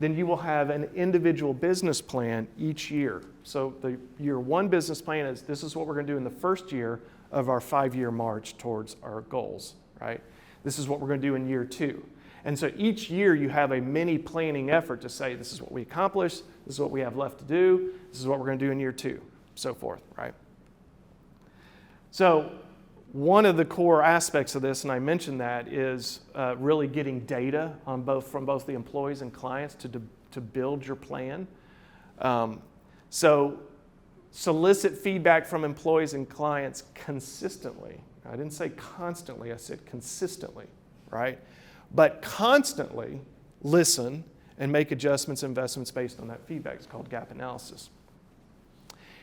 Then you will have an individual business plan each year. So the year one business plan is, this is what we're going to do in the first year of our 5-year march towards our goals, right? This is what we're going to do in year two. And so each year you have a mini planning effort to say, this is what we accomplished, this is what we have left to do, this is what we're going to do in year two, so forth, right? So one of the core aspects of this, and I mentioned that, is really getting data from both the employees and clients to build your plan. So solicit feedback from employees and clients consistently. I didn't say constantly, I said consistently, right? But constantly listen and make adjustments, investments based on that feedback. It's called gap analysis.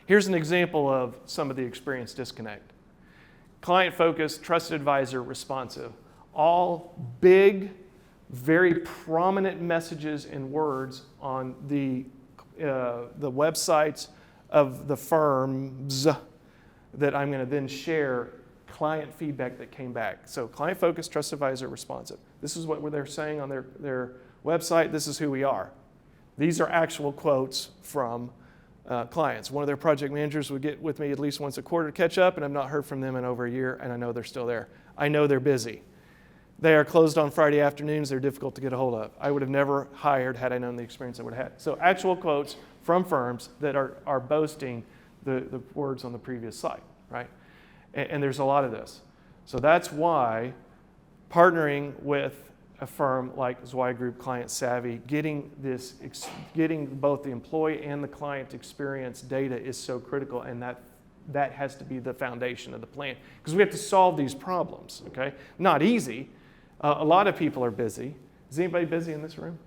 Here's an example of some of the experience disconnect. Client-focused, trusted advisor, responsive. All big, very prominent messages and words on the websites of the firms that I'm going to then share client feedback that came back. So client-focused, trusted advisor, responsive. This is what they're saying on their website. This is who we are. These are actual quotes from clients. One of their project managers would get with me at least once a quarter to catch up, and I've not heard from them in over a year, and I know they're still there. I know they're busy. They are closed on Friday afternoons. They're difficult to get a hold of. I would have never hired had I known the experience I would have had. So actual quotes from firms that are boasting the words on the previous slide, right? And there's a lot of this. So that's why partnering with a firm like Zwei Group Client Savvy, getting both the employee and the client experience data is so critical, and that has to be the foundation of the plan, because we have to solve these problems, okay? Not easy. A lot of people are busy. Is anybody busy in this room?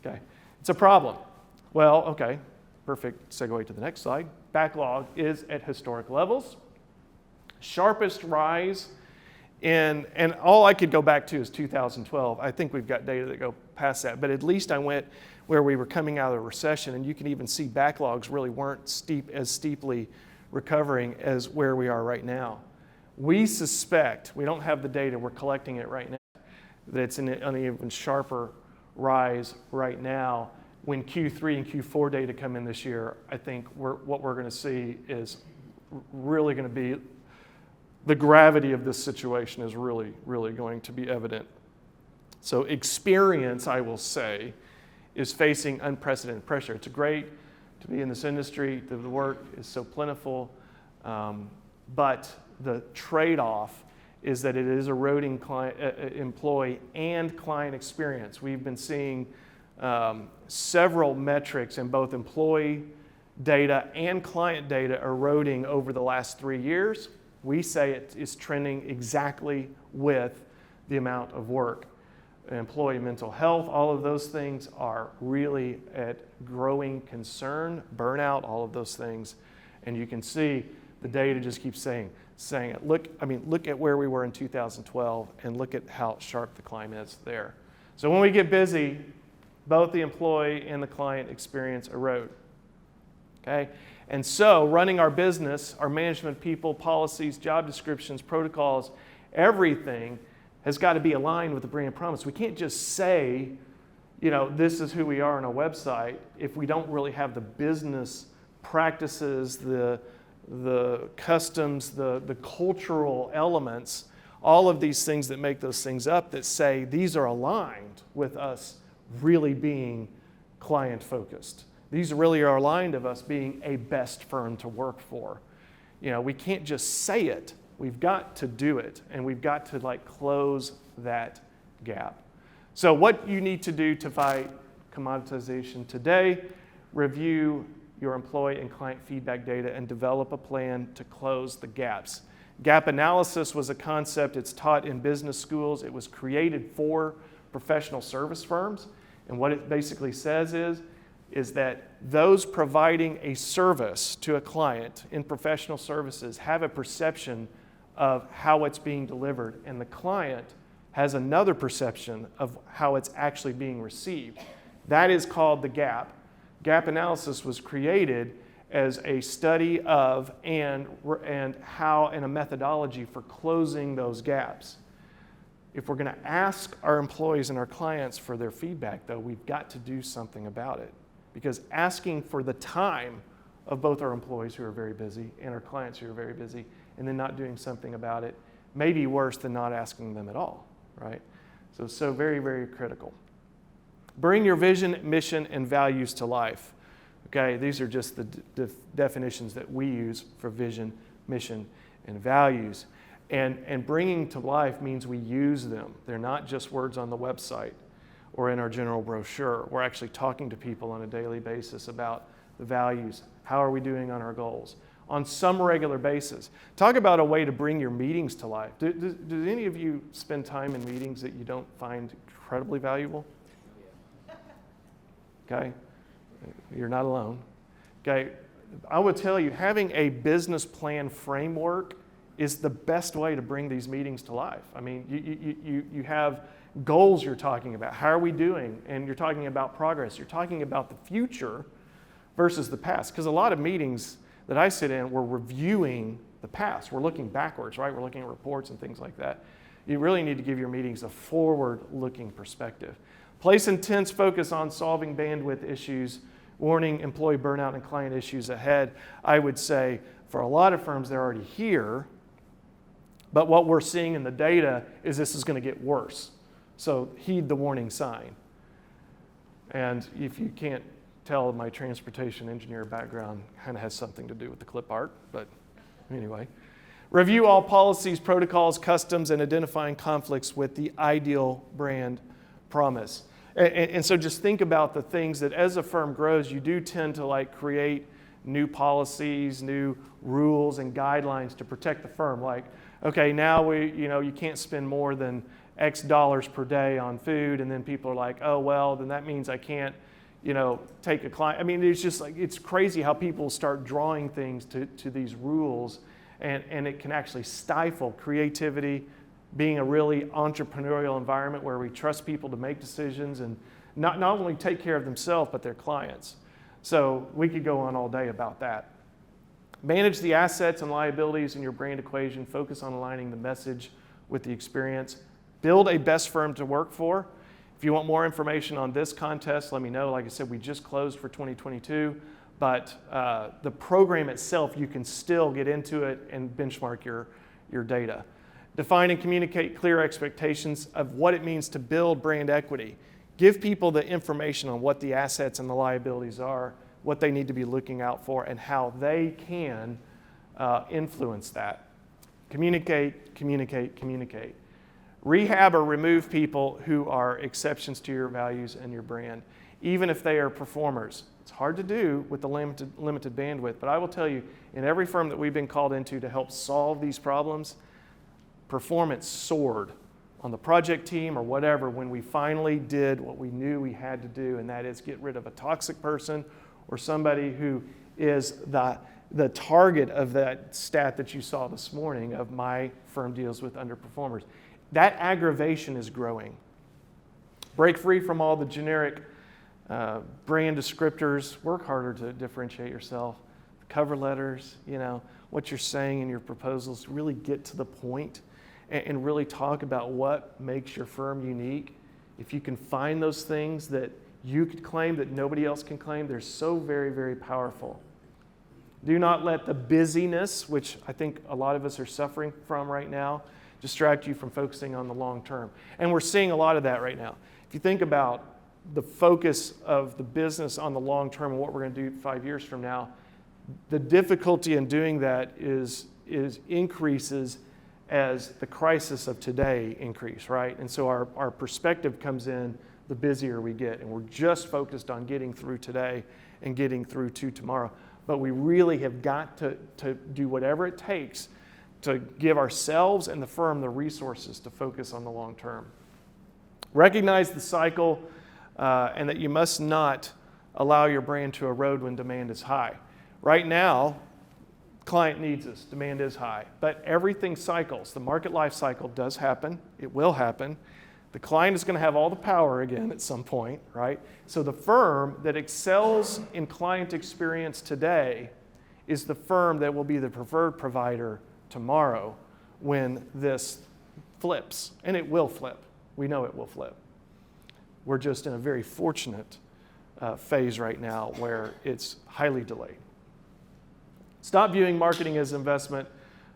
Okay. It's a problem. Well, okay, perfect segue to the next slide. Backlog is at historic levels. Sharpest rise and all I could go back to is 2012. I think we've got data that go past that, but at least I went where we were coming out of a recession, and you can even see backlogs really weren't as steeply recovering as where we are right now. We suspect, we don't have the data, we're collecting it right now, that it's on an even sharper rise right now. When Q3 and Q4 data come in this year, I think what we're going to see is really going to be, the gravity of this situation is really, really going to be evident. So experience, I will say, is facing unprecedented pressure. It's great to be in this industry. The work is so plentiful, but the trade-off is that it is eroding employee and client experience. We've been seeing several metrics in both employee data and client data eroding over the last 3 years. We say it is trending exactly with the amount of work. Employee mental health, all of those things are really at growing concern, burnout, all of those things. And you can see the data just keeps saying it. Look at where we were in 2012 and look at how sharp the climb is there. So when we get busy, both the employee and the client experience erode. Okay? And so running our business, our management people, policies, job descriptions, protocols, everything has got to be aligned with the brand promise. We can't just say, this is who we are on a website if we don't really have the business practices, the customs, the cultural elements, all of these things that make those things up that say these are aligned with us really being client-focused These really are aligned of us being a best firm to work for. You know, we can't just say it. We've got to do it, and we've got to like close that gap. So what you need to do to fight commoditization today, review your employee and client feedback data and develop a plan to close the gaps. Gap analysis was a concept, it's taught in business schools. It was created for professional service firms. And what it basically says is that those providing a service to a client in professional services have a perception of how it's being delivered, and the client has another perception of how it's actually being received. That is called the gap. Gap analysis was created as a study of and how and a methodology for closing those gaps. If we're going to ask our employees and our clients for their feedback, though, we've got to do something about it. Because asking for the time of both our employees who are very busy and our clients who are very busy and then not doing something about it may be worse than not asking them at all, right? So very, very critical. Bring your vision, mission, and values to life. Okay, these are just the definitions that we use for vision, mission, and values. And bringing to life means we use them. They're not just words on the website or in our general brochure. We're actually talking to people on a daily basis about the values. How are we doing on our goals? On some regular basis. Talk about a way to bring your meetings to life. Do any of you spend time in meetings that you don't find incredibly valuable? Okay, you're not alone. Okay, I would tell you, having a business plan framework is the best way to bring these meetings to life. I mean, you have goals you're talking about. How are we doing? And you're talking about progress. You're talking about the future versus the past. Because a lot of meetings that I sit in, we're reviewing the past. We're looking backwards, right? We're looking at reports and things like that. You really need to give your meetings a forward-looking perspective. Place intense focus on solving bandwidth issues, warning employee burnout and client issues ahead. I would say for a lot of firms, they're already here. But what we're seeing in the data is this is going to get worse. So heed the warning sign. And if you can't tell, my transportation engineer background kind of has something to do with the clip art, but anyway. Review all policies, protocols, customs, and identifying conflicts with the ideal brand promise. And so just think about the things that as a firm grows, you do tend to like create new policies, new rules and guidelines to protect the firm. Like, okay, now you can't spend more than X dollars per day on food, and then people are like, oh, well, then that means I can't, take a client. I mean, it's just like, it's crazy how people start drawing things to these rules, and it can actually stifle creativity, being a really entrepreneurial environment where we trust people to make decisions and not only take care of themselves, but their clients. So we could go on all day about that. Manage the assets and liabilities in your brand equation. Focus on aligning the message with the experience. Build a best firm to work for. If you want more information on this contest, let me know. Like I said, we just closed for 2022, but the program itself, you can still get into it and benchmark your data. Define and communicate clear expectations of what it means to build brand equity. Give people the information on what the assets and the liabilities are, what they need to be looking out for, and how they can influence that. Communicate, communicate, communicate. Rehab or remove people who are exceptions to your values and your brand, even if they are performers. It's hard to do with the limited bandwidth, but I will tell you, in every firm that we've been called into to help solve these problems, performance soared on the project team or whatever when we finally did what we knew we had to do, and that is get rid of a toxic person or somebody who is the target of that stat that you saw this morning of my firm deals with underperformers. That aggravation is growing. Break free from all the generic brand descriptors. Work harder to differentiate yourself. Cover letters, what you're saying in your proposals. Really get to the point and really talk about what makes your firm unique. If you can find those things that you could claim that nobody else can claim, they're so very, very powerful. Do not let the busyness, which I think a lot of us are suffering from right now, distract you from focusing on the long term. And we're seeing a lot of that right now. If you think about the focus of the business on the long term and what we're going to do 5 years from now, the difficulty in doing that is increases as the crisis of today increase, right? And so our perspective comes in the busier we get, and we're just focused on getting through today and getting through to tomorrow. But we really have got to do whatever it takes to give ourselves and the firm the resources to focus on the long term. Recognize the cycle and that you must not allow your brand to erode when demand is high. Right now, client needs us, demand is high, but everything cycles. The market life cycle does happen, it will happen. The client is going to have all the power again at some point, right? So the firm that excels in client experience today is the firm that will be the preferred provider tomorrow when this flips, and it will flip. We know it will flip. We're just in a very fortunate phase right now where it's highly delayed. Stop viewing marketing as investment.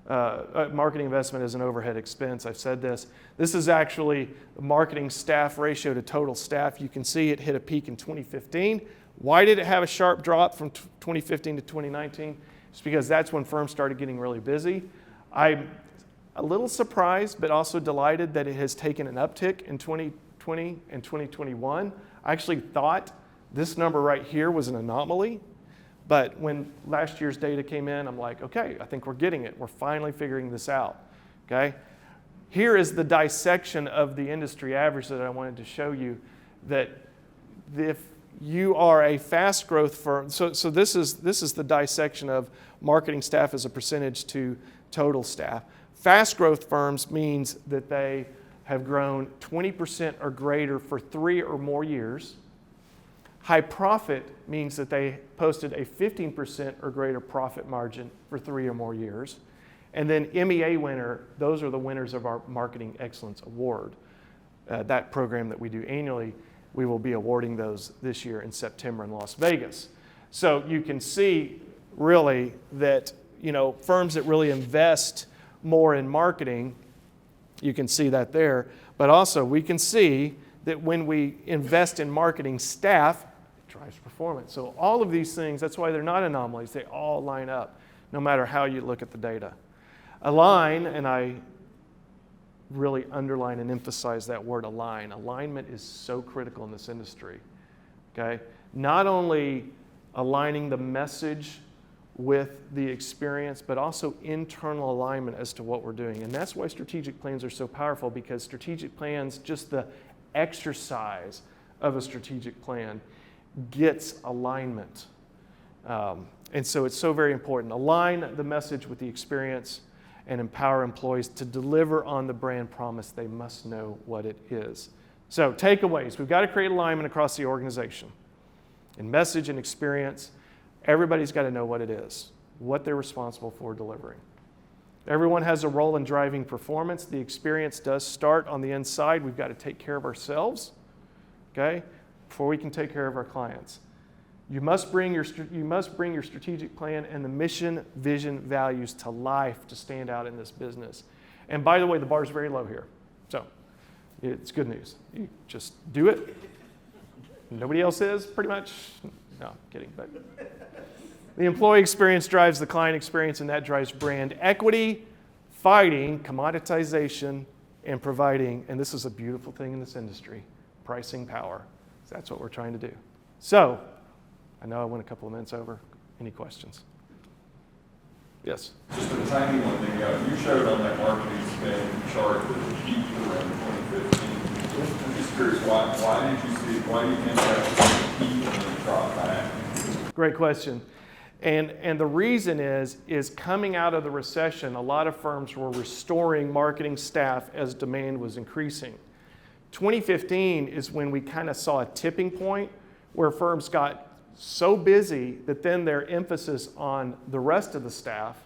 Marketing investment as an overhead expense. I've said this. This is actually the marketing staff ratio to total staff. You can see it hit a peak in 2015. Why did it have a sharp drop from 2015 to 2019? It's because that's when firms started getting really busy. I'm a little surprised, but also delighted that it has taken an uptick in 2020 and 2021. I actually thought this number right here was an anomaly. But when last year's data came in, I'm like, okay, I think we're getting it. We're finally figuring this out, okay? Here is the dissection of the industry average that I wanted to show you, that if you are a fast growth firm, so this is the dissection of marketing staff as a percentage to total staff. Fast growth firms means that they have grown 20% or greater for 3 or more years. High profit means that they posted a 15% or greater profit margin for 3 or more years. And then MEA winner, those are the winners of our Marketing Excellence Award. That program that we do annually, we will be awarding those this year in September in Las Vegas. So you can see really that, firms that really invest more in marketing, you can see that there. But also we can see that when we invest in marketing staff, drives performance. So all of these things, that's why they're not anomalies. They all line up, no matter how you look at the data. Align, and I really underline and emphasize that word align. Alignment is so critical in this industry, okay? Not only aligning the message with the experience, but also internal alignment as to what we're doing. And that's why strategic plans are so powerful, because strategic plans, just the exercise of a strategic plan, gets alignment. And so it's so very important. Align the message with the experience and empower employees to deliver on the brand promise. They must know what it is. So takeaways. We've got to create alignment across the organization. In message and experience, everybody's got to know what it is, what they're responsible for delivering. Everyone has a role in driving performance. The experience does start on the inside. We've got to take care of ourselves, okay, before we can take care of our clients. You must bring your strategic plan and the mission, vision, values to life to stand out in this business. And by the way, the bar is very low here. So it's good news. You just do it. Nobody else is, pretty much. No, I'm kidding. But the employee experience drives the client experience, and that drives brand equity, fighting commoditization, and providing, and this is a beautiful thing in this industry, pricing power. That's what we're trying to do. So, I know I went a couple of minutes over. Any questions? Yes? Just a tiny one thing. You showed on that marketing spend chart that it peaked around 2015. I'm just curious, why do you think that peaked and then dropped back? Great question. And the reason is coming out of the recession, a lot of firms were restoring marketing staff as demand was increasing. 2015 is when we kind of saw a tipping point where firms got so busy that then their emphasis on the rest of the staff,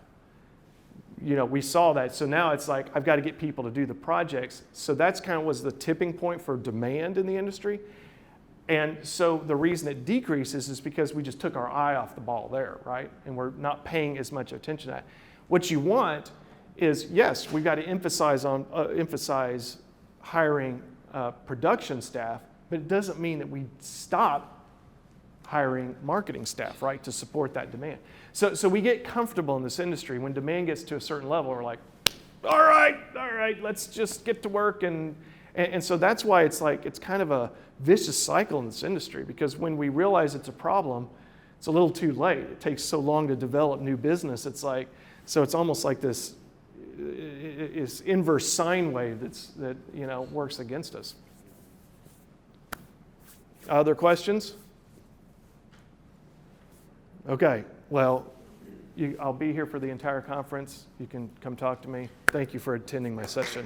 we saw that. So now it's like, I've got to get people to do the projects. So that's kind of was the tipping point for demand in the industry. And so the reason it decreases is because we just took our eye off the ball there, right? And we're not paying as much attention to that. What you want is, yes, we've got to emphasize hiring production staff, But it doesn't mean that we stop hiring marketing staff, right, to support that demand. So we get comfortable in this industry. When demand gets to a certain level, we're like, all right, let's just get to work. And so that's why it's like, it's kind of a vicious cycle in this industry, because when we realize it's a problem, it's a little too late. It takes so long to develop new business. It's like, so it's almost like this is inverse sine wave that works against us. Other questions? Okay, well, I'll be here for the entire conference. You can come talk to me. Thank you for attending my session.